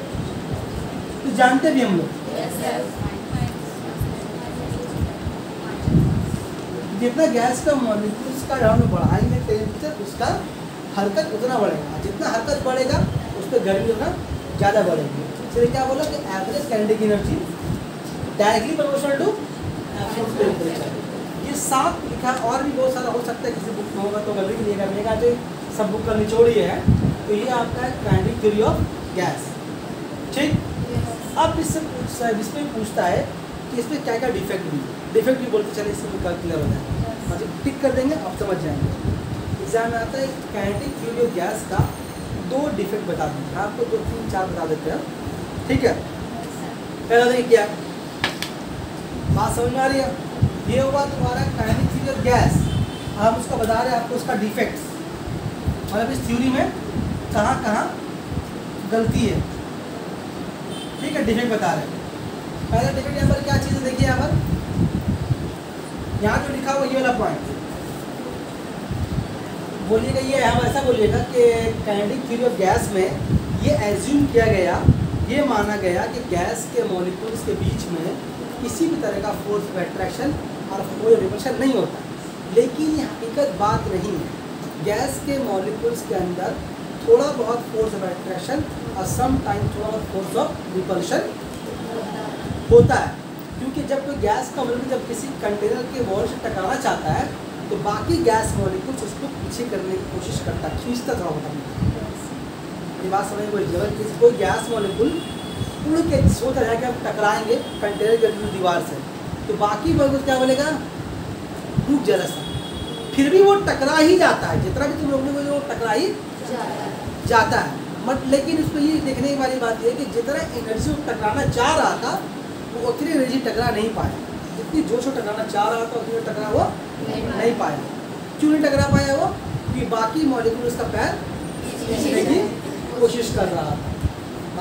तो जानते भी हम लोग जितना गैस का मॉलिक्यूल्स का हम बढ़ाएंगे टेम्परेचर उसका हरकत उतना बढ़ेगा, जितना हरकत बढ़ेगा उस पर गर्मी उतना ज़्यादा बढ़ेगी। इसलिए क्या बोला कि average kinetic energy directly proportional to absolute temperature. ये 7 लिखा, और भी बहुत सारा हो सकता है, किसी बुक में होगा तो गलती नहीं करने जो सब बुक का निचोड़ ही है। तो ये आपका है काइनेटिक थ्योरी ऑफ गैस, ठीक। अब इसमें पूछता है कि इसमें क्या क्या डिफेक्ट भी बोलते चले, इससे क्लियर हो जाए, मतलब टिक कर देंगे आप समझ जाएंगे। एग्जाम में आता है काइनेटिक थ्योरी ऑफ गैस का 2 डिफेक्ट बता देंगे आपको, 2 3 4 बता देते हैं, ठीक है। पहला देखिए क्या बात समझ में आ रही है, ये हुआ तुम्हारा काइनेटिक थ्योरी ऑफ गैस। हम उसका बता रहे हैं आपको उसका डिफेक्ट्स, मतलब इस थ्योरी में कहाँ कहाँ गलती है, ठीक है। डिफेक्ट बता रहे हैं। पहला डिफेक्ट यहाँ पर क्या चीज़ है देखिए, यहाँ पर यहाँ जो लिखा हुआ ये वाला पॉइंट बोलिएगा, ये हम ऐसा बोलिएगा कि काइनेटिक थ्योरी ऑफ गैस में ये एज्यूम किया गया, ये माना गया कि गैस के मॉलिक्यूल्स के बीच में किसी भी तरह का फोर्स ऑफ अट्रैक्शन और कोई रिपल्शन नहीं होता, लेकिन ये हकीकत बात नहीं है। गैस के मॉलिक्यूल्स के अंदर थोड़ा बहुत फोर्स ऑफ अट्रैक्शन और सम टाइम थोड़ा बहुत फोर्स ऑफ रिपल्शन होता है, क्योंकि जब कोई गैस का मॉलिक्यूल जब किसी कंटेनर के वॉल से टकराना चाहता है तो बाकी गैस मॉलिक्यूल्स उसको पीछे करने की कोशिश करता है, खींचता थोड़ा होता है। ये बात समझ कोई जगह कोई गैस मॉलिक्यूल उड़ के सोच रहा है कि हम टकराएंगे कंटेनर के दीवार से, तो बाकी मॉलिक्यूल क्या बोलेगा, रुक जरा सा, फिर भी वो टकरा ही जाता है, जितना भी तुम लोग ने वो टकरा ही जाता है। लेकिन उसको ये देखने वाली बात ये है कि जितना एनर्जी वो टकराना चाह रहा था वो उतनी एनर्जी टकरा नहीं पाया, जितनी जोश में टकराना चाह रहा था उतनी टकरा वो नहीं पाया। क्यों नहीं टकरा पाया वो? कि बाकी मॉलिक्यूल उसका पैर खींचने की कोशिश कर रहा था।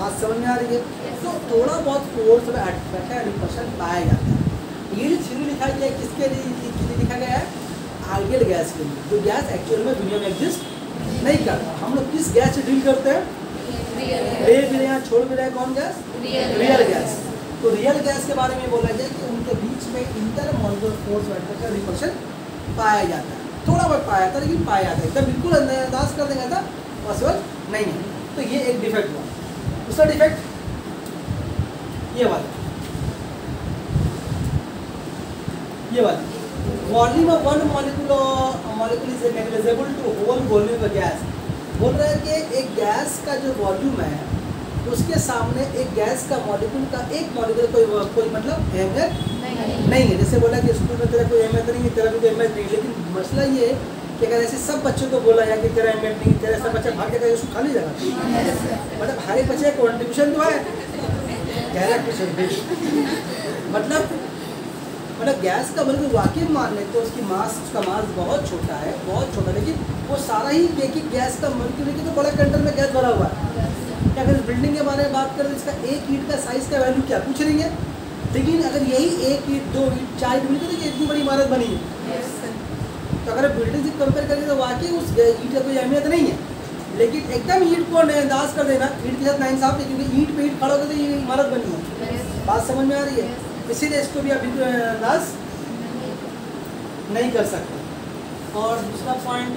बात समझ में आ रही है? तो थोड़ा बहुत फोर्स में अट्रैक्शन रिपल्शन पाया जाता है। यील्ड थ्योरी लिखा गया है किसके लिए लिखा गया है? आइडियल गैस के लिए, जो गैस एक्चुअल में दुनिया में एग्जिस्ट नहीं करता। हम लोग किस गैस से डील करते हैं? ले भी रहे हैं, छोड़ भी रहे हैं, कौन गैस? Real gas. तो रियल गैस के बारे में बोला जाए कि उनके बीच में इंटरमॉलिक्यूलर फोर्स अट्रैक्शन रिपल्शन पाया जाता है। थोड़ा बहुत पाया जाता है लेकिन पाया जाता है, एकदम बिल्कुल अंदाज कर देंगे था पॉसिबल नहीं है। तो ये एक डिफेक्ट हुआ। दूसरा डिफेक्ट ये वाला volume of one molecule is negligible to whole volume of gas. बोल रहा है कि एक गैस का जो वॉल्यूम है उसके सामने एक गैस का मॉलिक्यूल का एक मॉलिक्यूल कोई मतलब अहमियत नहीं है। जैसे बोला कि स्कूल में तेरा कोई अहमियत नहीं है, तेरा भी कोई अहमियत नहीं, लेकिन मसला ये है कि अगर ऐसे सब बच्चों को बोला जाए कि तेरा अहमियत नहीं, तेरा सब बच्चा भाग जाएगा, उसको खाली जगह मतलब हर एक बच्चे का कॉन्ट्रीब्यूशन तो है, गहरा मतलब गैस का बल्कि वाकई मान लेते तो उसका मास बहुत छोटा है, बहुत छोटा, लेकिन वो सारा ही एक गैस का मॉलिक्यूल है कि तो बड़ा कंटेनर में गैस भरा हुआ है। अगर इस बिल्डिंग के बारे में बात करें तो इसका एक ईंट का साइज़ का वैल्यू क्या पूछ रही है, लेकिन अगर यही एक ईंट, दो ईंट, चार ईंट मिलती तो इतनी बड़ी इमारत बनी है। तो अगर बिल्डिंग से कंपेयर करें तो वाकई उस ईंट का कोई अहमियत नहीं है, लेकिन एकदम ईंट को नजरअंदाज कर देना, ईंट के साथ नाइंसाफ है, क्योंकि ईंट पे ईंट खड़ा होकर तो ये इमारत बनी है। बात समझ में आ रही है? इसीलिए इसको भी आप बिल्कुल अंदाज नहीं कर सकते। और दूसरा point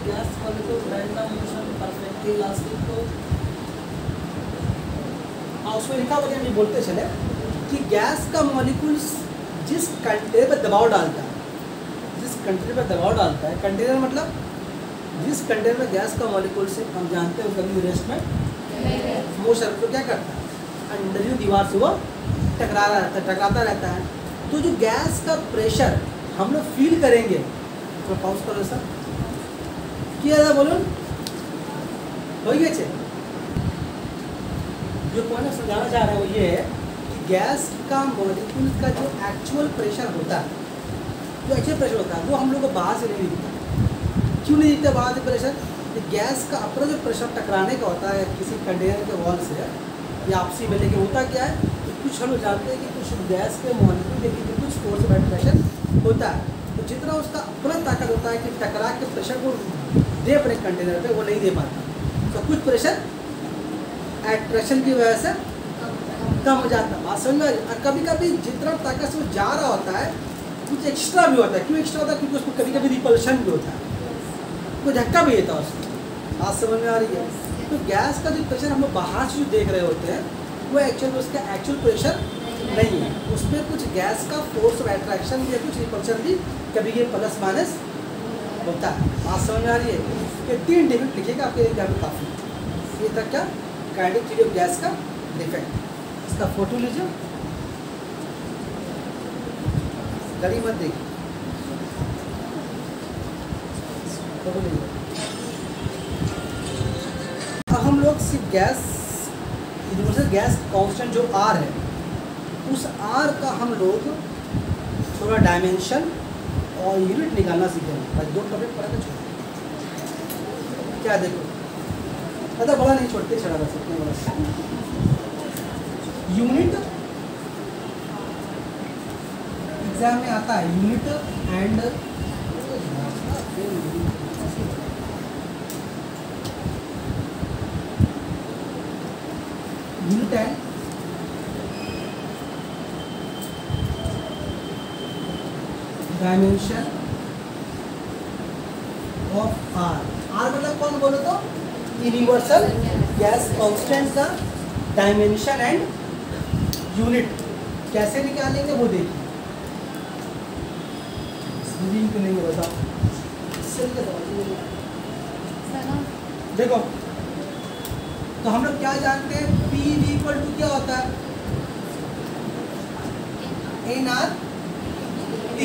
gas molecule random motion perfectly elastic. तो उसमें लिखा हुआ है, बोलते चले कि गैस का मॉलिक्यूल जिस कंटेनर पर दबाव डालता है, कंटेनर मतलब जिस कंटेनर में गैस का मॉलिक्यूल से हम जानते हैं कभी रेस्ट में मोशन, तो क्या करता है अंदर दीवार से वो टकराता रहता है। तो जो गैस का प्रेशर हम लोग फील करेंगे, तो पॉज करो सर, क्या बोलो हो गया छे। जो पॉइंट समझाना चाह रहे हैं वो ये है कि गैस का मॉलिक्यूल का जो एक्चुअल प्रेशर होता है, वो हम लोग को बाहर से नहीं दिखता। क्यों नहीं दिखता बाहर से प्रेशर? कि गैस का अपना जो प्रेशर टकराने का होता है किसी कंटेनर के वॉल से या आपसी में, लेकिन होता क्या है कि कुछ हम लोग जानते हैं कि कुछ गैस के मॉलिक्यूल लेकिन कुछ फोर्स ऑफ अट्रैक्शन होता है, तो जितना उसका अपना ताकत होता है कि टकरा के प्रेशर को दे अपने कंटेनर पे, वो नहीं दे पाता। तो कुछ प्रेशर एट्रैक्शन की वजह से कम हो जाता है। बात समझ में आ रही है? और कभी कभी जितना ताकत से वो जा रहा होता है कुछ एक्स्ट्रा भी होता है। क्यों एक्स्ट्रा होता है? क्योंकि उसको कभी कभी रिपल्शन भी होता है, कोई धक्का भी देता है उसको। बात समझ में आ रही है? तो गैस का जो प्रेशर हम लोग बाहर से जो देख रहे होते हैं वो एक्चुअल उसका एक्चुअल प्रेशर नहीं है, उसमें कुछ गैस का फोर्स ऑफ अट्रैक्शन या कुछ रिपल्शन भी कभी ये प्लस माइनस होता है। बात समझ में आ रही है? ये 3 डिफेक्ट लिखिएगा आपके एग्जाम में काफ़ी। ये तक क्या काइनेटिक थ्योरी ऑफ गैस का डिफेक्ट। इसका फोटो लीजिए, घड़ी मत देखिए, फोटो लीजिए। अब हम लोग सिर्फ गैस यूनिवर्सल गैस कांस्टेंट जो R है, उस R का हम लोग थोड़ा डायमेंशन और यूनिट निकालना सीखेंगे। बस 2 टॉपिक पढ़ा के छोड़ क्या देखो, ज़्यादा बड़ा नहीं छोड़ते, छड़ा बस इतने बड़ा यूनिट एग्जाम में आता है। Unit and dimension of R मतलब कौन बोलो तो यूनिवर्सल गैस कांस्टेंट का डायमेंशन एंड यूनिट कैसे निकालेंगे वो देखिए। नहीं बताओ देखो, तो हम लोग क्या जानते हैं, P इक्वल टू क्या होता है nRT।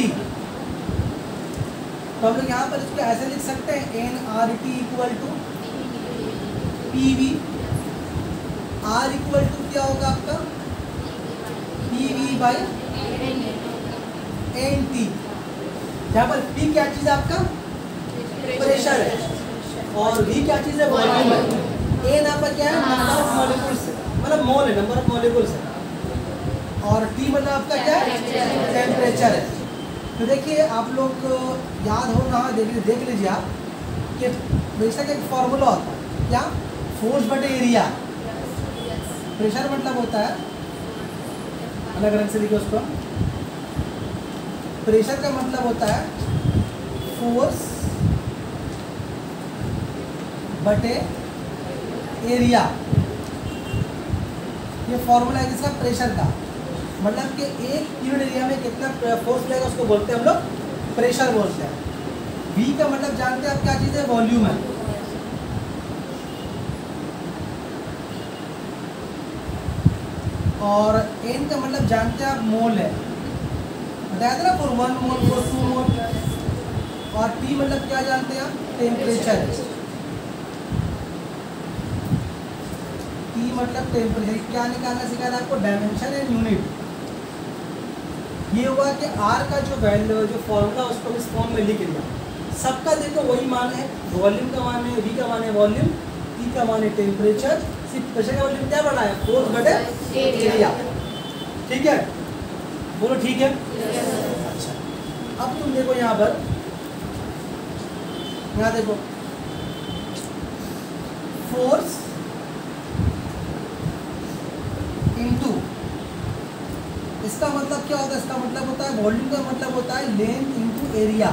तो हम लोग यहाँ पर इसको ऐसे लिख सकते हैं nRT equal to PV। R equal to क्या होगा आपका PV बाई NT, जहाँ पर P क्या चीज़ है आपका प्रेशर है और V क्या चीज़ है वॉल्यूम है। एन आपका क्या है, नंबर ऑफ मॉलिक्यूल्स है, मतलब मोल है, नंबर ऑफ मॉलिक्यूल्स है। और टी मतलब आपका क्या है, टेम्परेचर है। तो देखिए आप लोग याद हो ना, देख लीजिए आप कि प्रेशर का एक फॉर्मूला होता है, क्या, फोर्स बटे एरिया। प्रेशर मतलब होता है, अलग अलग से लिखो उसको, प्रेशर का मतलब होता है फोर्स बटे एरिया। ये फॉर्मूला है किसका, प्रेशर का। मतलब कि एक यूनिट एरिया में कितना फोर्स लगेगा उसको बोलते हैं हम लोग प्रेशर बोलते हैं। V का मतलब जानते हैं आप क्या चीज़ है, वॉल्यूम है। और N का मतलब जानते हैं आप मोल है, बताया था ना, फॉर 1 मोल, फॉर 2 मोल। और T मतलब क्या जानते हैं आप, टेम्परेचर है। T मतलब टेम्परेचर। क्या निकालना सिखाया था आपको, डायमेंशन एंड यूनिट। ये हुआ कि R का जो वैल्यू, जो फॉर्मूला उसको इस फॉर्म में लिख लिया। सबका देखो वही मान है, वॉल्यूम का मान है, V का मान है वॉल्यूम, T का मान है टेम्परेचर, सिर्फ प्रेशर का वॉल्यूम क्या बढ़ा है, फोर्स बटे एरिया। ठीक है, बोलो ठीक है। अच्छा, अब तुम देखो यहाँ पर, यहाँ देखो फोर्स इनटू, इसका मतलब क्या होता है, इसका मतलब होता है, वॉल्यूम का मतलब होता है length into area,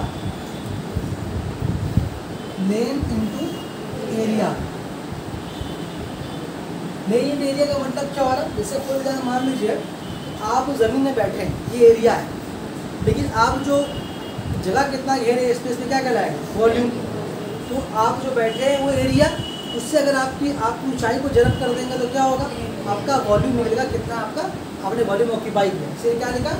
length into area. Length area का मतलब क्या हो रहा है, जैसे कोई जगह मान लीजिए आप ज़मीन में बैठे हैं, ये एरिया है, लेकिन आप जो जगह कितना घेरे स्पेस में क्या कहलाएगा, वॉल्यूम। तो आप जो बैठे हैं वो एरिया, उससे अगर आप ऊंचाई को जरब कर देंगे तो क्या होगा, आपका वॉल्यूम निकलेगा, कितना आपका आपने वॉल्यूम ऑक्यूपाई किया। इसे क्या लिखा,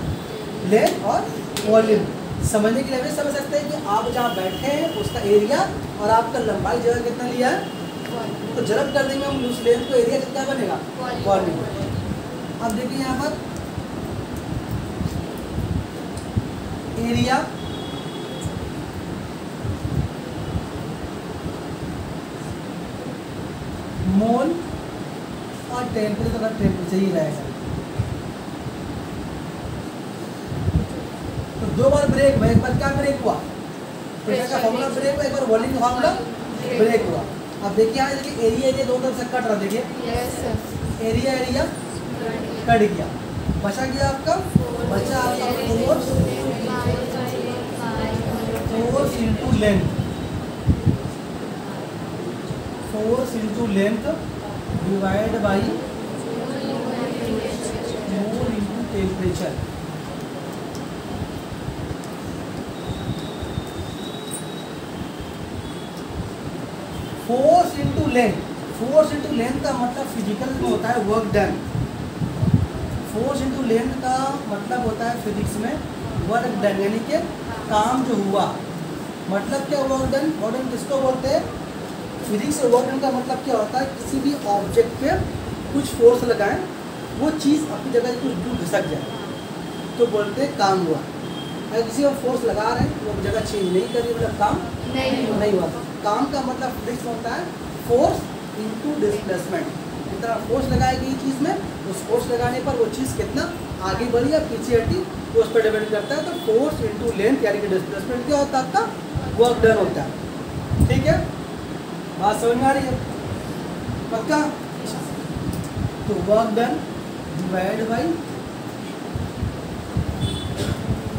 लेंथ और वॉल्यूम। समझने के लिए भी समझ सकते हैं कि आप जहाँ बैठे हैं उसका एरिया और आपका लंबाई जगह कितना लिया है, तो जरब कर देंगे हम उस लेंथ को, एरिया कितना बनेगा, वॉल्यूम। अब देखिए यहाँ पर एरिया मोल और टेम्परेचर ही रहेगा। तो दो बार ब्रेक हुआ, एक बार क्या ब्रेक हुआ, प्रेशर का फॉर्मूला ब्रेक हुआ, एक बार वॉल्यूम का फॉर्मूला ब्रेक हुआ। अब देखिए यहाँ देखिए एरिया दोनों तरफ से कट रहा, देखिए एरिया कट गया, बचा गया आपका, बचा आपका force into length, force into length divide by mole into temperature. Force into length, force into length का मतलब फिजिकल में होता है work done. Force into length का मतलब होता है फिजिक्स में वर्क डन, यानी कि काम जो हुआ। मतलब क्या वर्क डन, वर्क डन किसको बोलते हैं, फिजिक्स से वर्क डन का मतलब क्या होता है, किसी भी ऑब्जेक्ट पे कुछ फोर्स लगाएं, वो चीज़ अपनी जगह कुछ दूर घिसक जाए तो बोलते हैं काम हुआ। अगर किसी को फोर्स लगा रहे हैं वो जगह चेंज नहीं कर रही, मतलब काम नहीं हुआ। काम का मतलब फिजिक्स में होता है फोर्स इनटू डिस्प्लेसमेंट। जितना फोर्स लगाई गई चीज़ में, उस फोर्स लगाने पर वो चीज़ कितना आगे बढ़ी या पीछे हटी, वो उस पर डिपेंड करता है। तो फोर्स इनटू लेंथ यानी कि डिस्प्लेसमेंट क्या होता है, आपका वर्क डन होता है। ठीक है, बात समझ में आ रही है, पक्का। तो वर्क डन डिवाइड बाई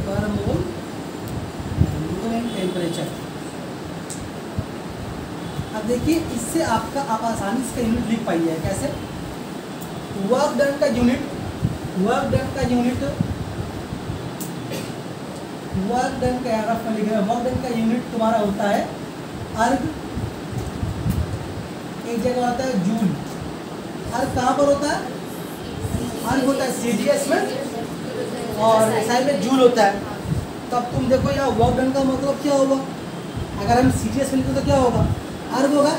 पर मोल टेम्परेचर। अब देखिए इससे आपका आप आसानी से यूनिट लिख पाइए, कैसे, वर्क डन का यूनिट, वर्क डन का यूनिट, वर्क डन का रफ में लिखेगा, वर्क डन का यूनिट तुम्हारा होता है अर्ग, एक जगह होता है जूल। अर्ग कहाँ पर होता है, अर्ग होता है सीजीएस में और एसआई में जूल होता है। तब तुम देखो यहाँ वर्क डन का मतलब क्या होगा, अगर हम सीजीएस में लिखते तो क्या होगा, अर्ग होगा,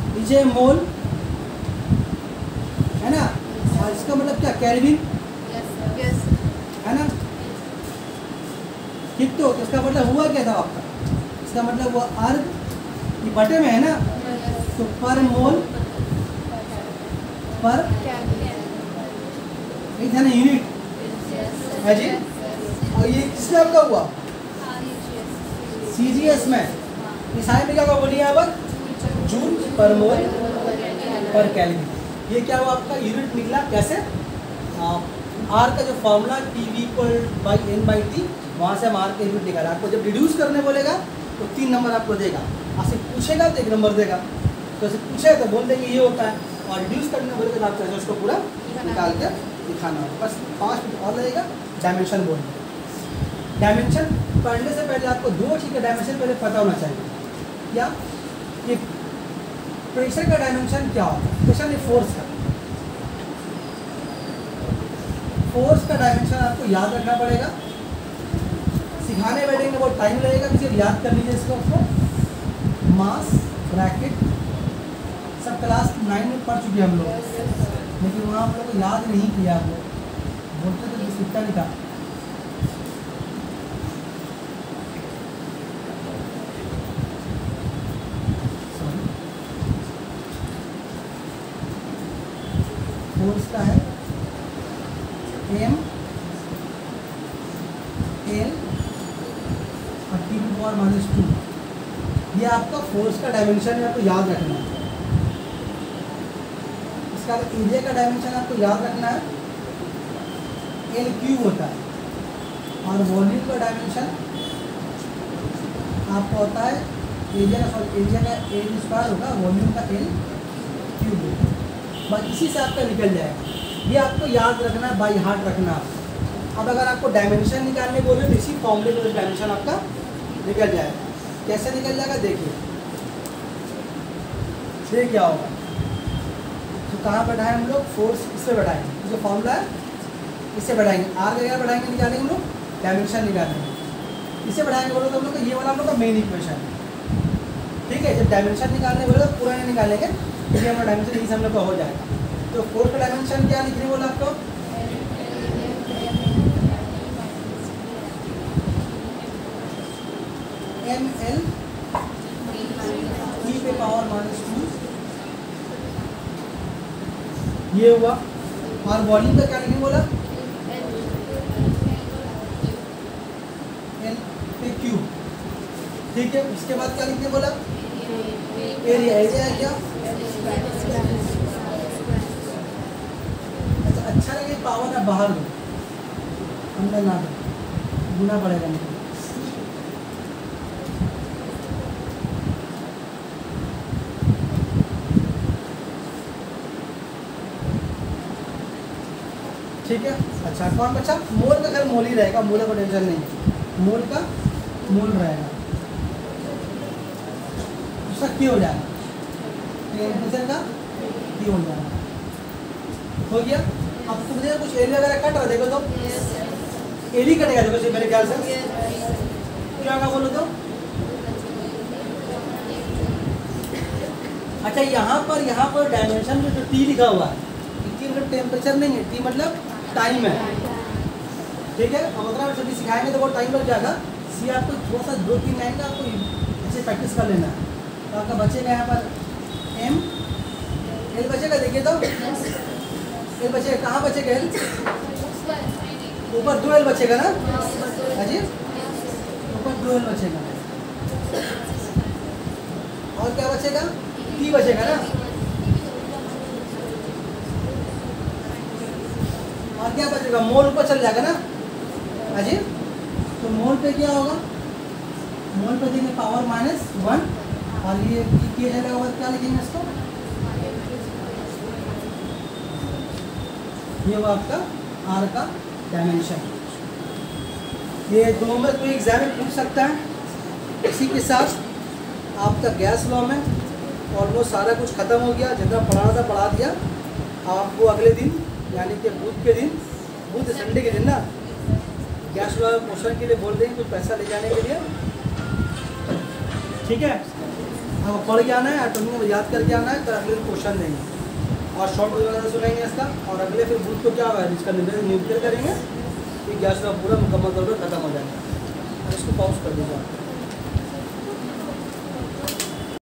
नीचे मोल है ना, और इसका मतलब क्या, केल्विन है ना। ठीक, तो इसका मतलब हुआ क्या था आपका, इसका मतलब हुआ अर्ग, ये बटे में है ना, तो पर मोल पर एक है ना यूनिट है जी। और ये किसमें आपका हुआ? CGS में। ईसाई में क्या होगा बोलिए यहाँ पर? जूल पर मोल पर केल्विन। ये क्या हुआ आपका? यूनिट निकला। कैसे? आर का जो फॉर्मूला PV/N/T, वहाँ से हम आर का यूनिट निकाला। आपको जब रिड्यूस करने बोलेगा तो 3 नंबर आपको देगा, आपसे पूछेगा तो 1 नंबर देगा। तो ऐसे पूछेगा तो बोल देंगे ये होता है, और रिड्यूस करने बोलेगा तो आपको उसको पूरा निकाल कर दिखाना होगा। बस 5 मिनट और लगेगा डायमेंशन बोलने। डायमेंशन पढ़ने से पहले आपको 2 चीज़ का डायमेंशन पहले पता होना चाहिए। क्या? कि प्रेशर का डायमेंशन क्या होता है, स्पेशली फोर्स का। फोर्स का डायमेंशन आपको याद रखना पड़ेगा। सिखाने बैठेंगे बहुत टाइम लगेगा, किसी याद कर लीजिए इसको। मास ब्रैकेट सब क्लास 9 में पढ़ चुके हम लोग, लेकिन वहाँ हम लोग को याद नहीं किया। आप लोग बोलते तो सीखता नहीं था। फोर्स का है M L और T⁻²। ये आपका फोर्स का डायमेंशन है, आपको याद रखना है। इसका एरिया का डायमेंशन आपको याद रखना है, L³ होता है। और वॉल्यूम का डायमेंशन आपको होता है एरिया का A² होगा, वॉल्यूम का L³ होगा। बस इसी से आपका निकल जाएगा। ये आपको याद रखना है, बाई हार्ट रखना है। अब अगर आपको डायमेंशन निकालने बोले तो इसी फॉर्मूले में डायमेंशन आपका निकल जाएगा। कैसे निकल जाएगा देखिए। ये क्या होगा? तो कहाँ बढ़ाएं हम लोग? फोर्स इससे बढ़ाएंगे, जो फॉर्मूला है इससे बढ़ाएंगे। आर वगैरह बढ़ाएंगे, निकालेंगे हम लोग डायमेंशन निकालेंगे। इसे बढ़ाएंगे बोलो तो हम लोग ये वाला हम लोग का मेन इक्वेशन है। ठीक है, जब डायमेंशन निकालने बोले तो पूरा नहीं निकालेंगे, इसलिए हमारा डायमेंशन यही से हम लोग का हो जाएगा। तो फोर्स का डायमेंशन क्या लिखने बोला आपको? ML T⁻²। ये हुआ। और वॉल्यूम का क्या लिखने बोला? L/Q। ठीक है, इसके बाद क्या लिखने बोला? एरिया। एरिया है क्या? अच्छा लगे पावर ना बाहर दो, अंदर ना दो, गुना पड़ेगा नहीं। ठीक है। अच्छा कौन बचा? मोल का खैर मोल ही रहेगा, मोल का टेंशन नहीं है। मोल का मोल रहेगा, उसका क्या हो जाएगा? टेम्परेचर का क्या हो जाएगा? हो गया। अब तुमने कुछ एरिया वगैरह कट रहा, देखो तो एरी कटेगा। देखो मेरे ख्याल से क्या होगा बोलो तो? अच्छा यहाँ पर डायमेंशन में जो T लिखा हुआ है, T मतलब टेम्परेचर नहीं है, T मतलब टाइम है। ठीक है, अब अगर जब सिखाएंगे तो बहुत टाइम लग जाएगा। सी आपको थोड़ा सा 2-3 लाइन का आपको अच्छे प्रैक्टिस कर लेना है। तो आपका बचेगा यहाँ पर M L बचेगा। देखिए तो L बचेगा, कहाँ बचेगा? L ऊपर 2 L बचेगा ना अजी, ऊपर 2 L बचेगा। और क्या बचेगा? T बचेगा ना। और क्या बचेगा? मोल ऊपर चल जाएगा ना अजी। तो मोल पे क्या होगा? मोल पे देंगे पावर-1 और ये किया जाएगा और क्या लिखेंगे इसको? ये वो आपका आर का डायमेंशन। ये दो में कोई एग्जाम में पूछ सकता है। इसी के साथ आपका गैस लॉ में ऑलमोस्ट सारा कुछ ख़त्म हो गया। जितना पढ़ाना था पढ़ा दिया। आपको अगले दिन यानी कि बुध के दिन, बुध संडे के दिन ना गैस लॉ क्वेश्चन के लिए बोल देंगे कुछ पैसा ले जाने के लिए। ठीक है, अब पढ़ के आना है, ऑटोमेटिक में याद करके आना है, तो अगले दिन क्वेश्चन देंगे और शॉर्ट वगैरह सुनेंगे इसका। और अगले फिर बुध को क्या होगा इसका न्यूक्लियर करेंगे कि गैस लॉ पूरा मुकम्मल तौर पर खत्म हो जाएगा। इसको पॉज कर दीजिए।